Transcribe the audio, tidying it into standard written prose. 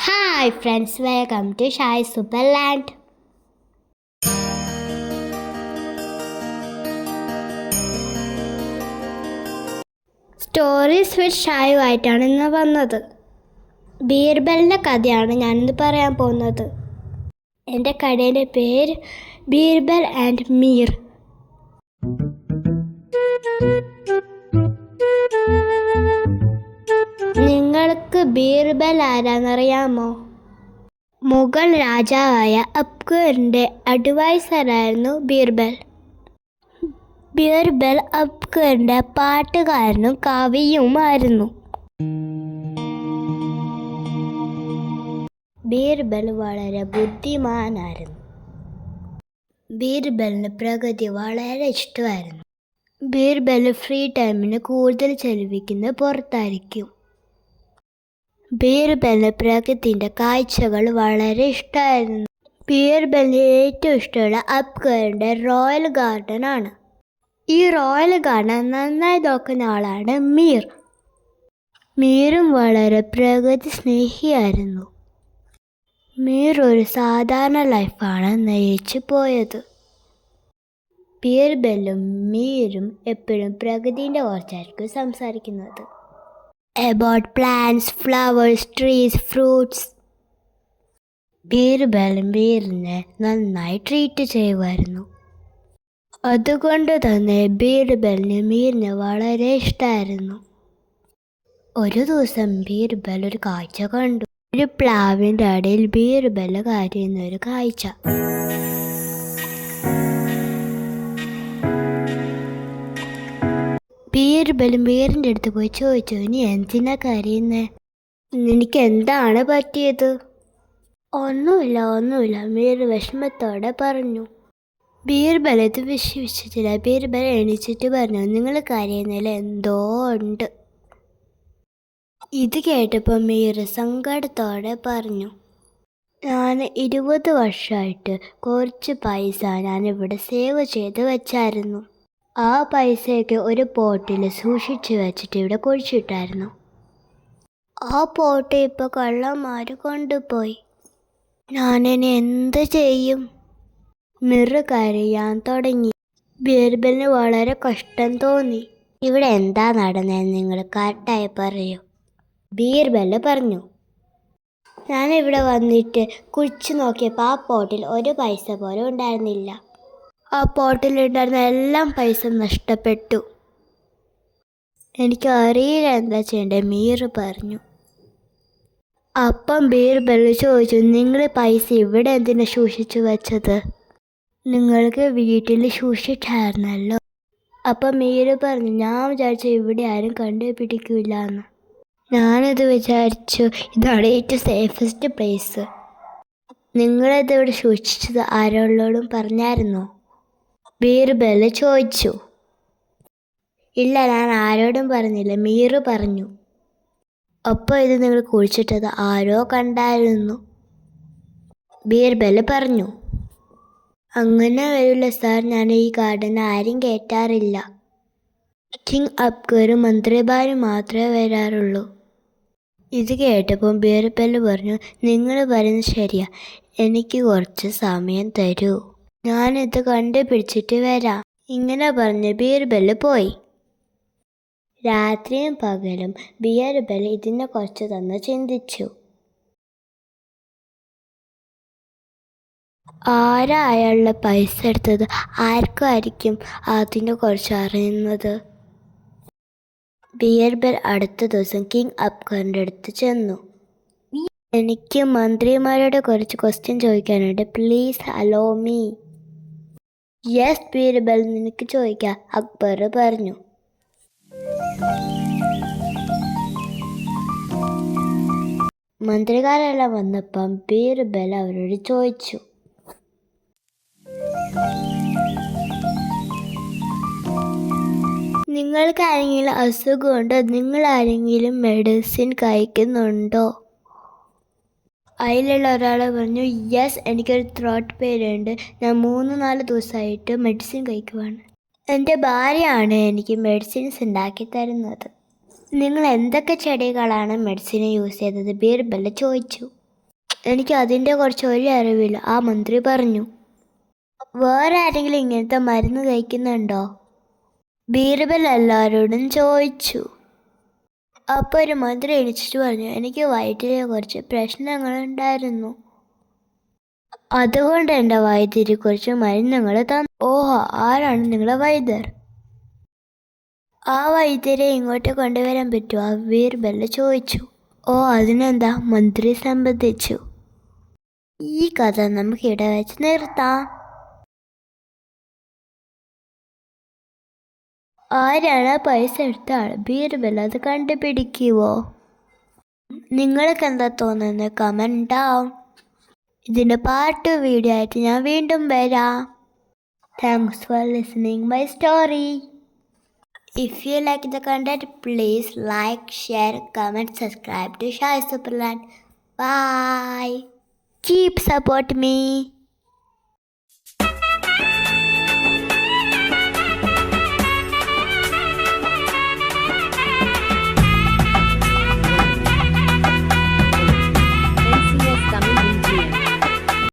Hi friends, welcome to Shy Superland. Stories with ഷായുമായിട്ടാണ് ഇന്ന് വന്നത്. ബീർബലിൻ്റെ കഥയാണ് ഞാനിന്ന് പറയാൻ പോകുന്നത്. എൻ്റെ കടയുടെ പേര് ബീർബൽ ആൻഡ് മീർ. നിങ്ങൾക്ക് ബീർബൽ ആരാന്നറിയാമോ? മുഗൾ രാജാവായ അക്ബറിൻ്റെ അഡ്വൈസറായിരുന്നു ബീർബൽ. ബീർബൽ അക്ബറിൻ്റെ പാട്ടുകാരനും കവിയുമായിരുന്നു. ബീർബൽ വളരെ ബുദ്ധിമാനായിരുന്നു. ബീർബലിന് പ്രകൃതി വളരെ ഇഷ്ടമായിരുന്നു. ബീർബൽ ഫ്രീ ടൈമിന് കൂടുതൽ ചെലവഴിക്കുന്നത് പുറത്തായിരിക്കും. ബീർബലിന് പ്രകൃതിൻ്റെ കാഴ്ചകൾ വളരെ ഇഷ്ടമായിരുന്നു. ബീർബലിന് ഏറ്റവും ഇഷ്ടമുള്ള അക്ബറിൻ്റെ റോയൽ ഗാർഡൻ ആണ്. ഈ റോയൽ ഗാർഡൻ നന്നായി നോക്കുന്ന ആളാണ് മീർ. മീറും വളരെ പ്രകൃതി സ്നേഹിയായിരുന്നു. മീർ ഒരു സാധാരണ ലൈഫാണ് നയിച്ചു പോയത്. ബീർബലും മീറും എപ്പോഴും പ്രകൃതിൻ്റെ കുറിച്ചായിരിക്കും സംസാരിക്കുന്നത്. About plants, flowers, trees, fruits. Birbal മീറിനെ നന്നായി ട്രീറ്റ് ചെയ്യുമായിരുന്നു. അതുകൊണ്ട് തന്നെ ബീർബലിന് മീറിനെ വളരെ ഇഷ്ടമായിരുന്നു. ഒരു ദിവസം ബീർബൽ ഒരു കാഴ്ച കണ്ടു. ഒരു പ്ലാവിൻ്റെ അടിയിൽ ബീർബൽ കരയുന്ന ഒരു കാഴ്ച. ബീർബൽ മീറിൻ്റെ അടുത്ത് പോയി ചോദിച്ചു, നീ എന്തിനാ കരയുന്നേ? നിനക്ക് എന്താണ് പറ്റിയത്? ഒന്നുമില്ല മീർ വിഷമത്തോടെ പറഞ്ഞു. ബീർബൽ ഇത് വിശ്വസിച്ചില്ല. ബീർബൽ എണീച്ചിട്ട് പറഞ്ഞു, നിങ്ങൾ കരയുന്നതിൽ എന്തോ ഉണ്ട്. ഇത് കേട്ടപ്പോൾ മീർ സങ്കടത്തോടെ പറഞ്ഞു, ഞാൻ 20 വർഷമായിട്ട് കുറച്ച് പൈസ ഞാനിവിടെ സേവ് ചെയ്ത് വെച്ചായിരുന്നു. ആ പൈസയൊക്കെ ഒരു പോട്ടിൽ സൂക്ഷിച്ച് വെച്ചിട്ട് ഇവിടെ കുഴിച്ചിട്ടായിരുന്നു. ആ പോട്ട് ഇപ്പോൾ കള്ളന്മാർ കൊണ്ടുപോയി. ഞാനിനി എന്ത് ചെയ്യും? മിർ കരയാൻ തുടങ്ങി. ബീർബലിന് വളരെ കഷ്ടം തോന്നി. ഇവിടെ എന്താ നടന്നതെന്ന് നിങ്ങൾ കറക്റ്റായി പറയൂ. ബീർബൽ പറഞ്ഞു, ഞാനിവിടെ വന്നിട്ട് കുഴിച്ചു നോക്കിയപ്പോൾ ആ പോട്ടിൽ ഒരു പൈസ പോലും ഉണ്ടായിരുന്നില്ല. ആ പോട്ടിലുണ്ടായിരുന്ന എല്ലാം പൈസ നഷ്ടപ്പെട്ടു. എനിക്ക് അറിയില്ല എന്താ ചെയ്യേണ്ടത്, മീർ പറഞ്ഞു. അപ്പം ബീർബൽ ചോദിച്ചു, നിങ്ങൾ പൈസ ഇവിടെ എന്തിനാ സൂക്ഷിച്ചു വെച്ചത്? നിങ്ങൾക്ക് വീട്ടിൽ സൂക്ഷിച്ചായിരുന്നല്ലോ. അപ്പം മീർ പറഞ്ഞു, ഞാൻ വിചാരിച്ചു ഇവിടെ ആരും കണ്ടുപിടിക്കില്ല എന്ന്. ഞാനത് വിചാരിച്ചു ഇതാണ് ഏറ്റവും സേഫസ്റ്റ് പ്ലേസ്. നിങ്ങളിത് ഇവിടെ സൂക്ഷിച്ചത് ആരോടും പറഞ്ഞായിരുന്നോ? ബീർബൽ ചോദിച്ചു. ഇല്ല, ഞാൻ ആരോടും പറഞ്ഞില്ല, മീർ പറഞ്ഞു. അപ്പോൾ ഇത് നിങ്ങൾ കുഴിച്ചിട്ടത് ആരോ കണ്ടായിരുന്നു. ബീർബൽ പറഞ്ഞു, അങ്ങനെ വരില്ല സാർ, ഞാൻ ഈ ഗാർഡൻ ആരും കയറ്റാറില്ല. കിങ് അക്ബറും മന്ത്രിമാരും മാത്രമേ വരാറുള്ളൂ. ഇത് കേട്ടപ്പോൾ ബീർബൽ പറഞ്ഞു, നിങ്ങൾ പറയുന്നത് ശരിയാ, എനിക്ക് കുറച്ച് സമയം തരൂ, ഞാനിത് കണ്ടുപിടിച്ചിട്ട് വരാം. ഇങ്ങനെ പറഞ്ഞ് ബീർബൽ പോയി. രാത്രിയും പകലും ബീർബൽ ഇതിനെ കുറച്ച് തന്നെ ചിന്തിച്ചു. ആരാ അയാളുടെ പൈസ എടുത്തത്? ആർക്കായിരിക്കും അതിനെ കുറിച്ച് അറിയുന്നത്? ബീർബൽ അടുത്ത ദിവസം കിങ് അക്ബറിൻ്റെ അടുത്ത് ചെന്നു. എനിക്ക് മന്ത്രിമാരോട് കുറച്ച് ക്വസ്റ്റ്യൻ ചോദിക്കാനുണ്ട്, please allow me. Yes Birbal, നിനക്ക് ചോദിക്കാം, അക്ബർ പറഞ്ഞു. മന്ത്രിമാരെല്ലാം വന്നപ്പം ബീർബൽ അവരോട് ചോദിച്ചു, നിങ്ങൾക്ക് ആരെങ്കിലും അസുഖമുണ്ടോ? നിങ്ങൾ ആരെങ്കിലും മെഡിസിൻ കഴിക്കുന്നുണ്ടോ? അതിലുള്ള ഒരാൾ പറഞ്ഞു, യെസ്, എനിക്കൊരു ത്രോട്ട് പെയിൻ ഉണ്ട്, ഞാൻ 3-4 ദിവസമായിട്ട് മെഡിസിൻ കഴിക്കുവാണ്. എൻ്റെ ഭാര്യയാണ് എനിക്ക് മെഡിസിൻസ് ഉണ്ടാക്കി തരുന്നത്. നിങ്ങൾ എന്തൊക്കെ ചെടികളാണ് മെഡിസിന് യൂസ് ചെയ്തത്? ബീർബൽ ചോദിച്ചു. എനിക്ക് അതിൻ്റെ കുറച്ച് ഒരു അറിവില്ല, ആ മന്ത്രി പറഞ്ഞു. വേറെ ആരെങ്കിലും ഇങ്ങനത്തെ മരുന്ന് കഴിക്കുന്നുണ്ടോ? ബീർബൽ എല്ലാവരോടും ചോദിച്ചു. അപ്പോൾ ഒരു മന്ത്രി എണിച്ചിട്ട് പറഞ്ഞു, എനിക്ക് വയറ്റിലെ കുറച്ച് പ്രശ്നങ്ങളുണ്ടായിരുന്നു, അതുകൊണ്ട് എൻ്റെ വൈദ്യര് കുറച്ച് മരുന്നുകൾ തന്നു. ഓഹോ, ആരാണ് നിങ്ങളെ വൈദ്യർ? ആ വൈദ്യരെ ഇങ്ങോട്ട് കൊണ്ടുവരാൻ പറ്റുമോ? ബീർബൽ ചോദിച്ചു. ഓ, അതിനെന്താ, മന്ത്രി സംബന്ധിച്ചു. ഈ കഥ നമുക്ക് ഇവിടെ വെച്ച് നിർത്താം. ആരാണ് പൈസ എടുത്ത ആൾ? ബീർബൽ അത് കണ്ടുപിടിക്കുവോ? നിങ്ങൾക്ക് എന്താ തോന്നുന്നത്? Comment down. ഇതിൻ്റെ പാർട്ട് വീഡിയോ ആയിട്ട് ഞാൻ വീണ്ടും വരാം. Thanks for listening my story. If you like the content, please like, share, comment, subscribe to Shy Superland. Bye. Keep support me.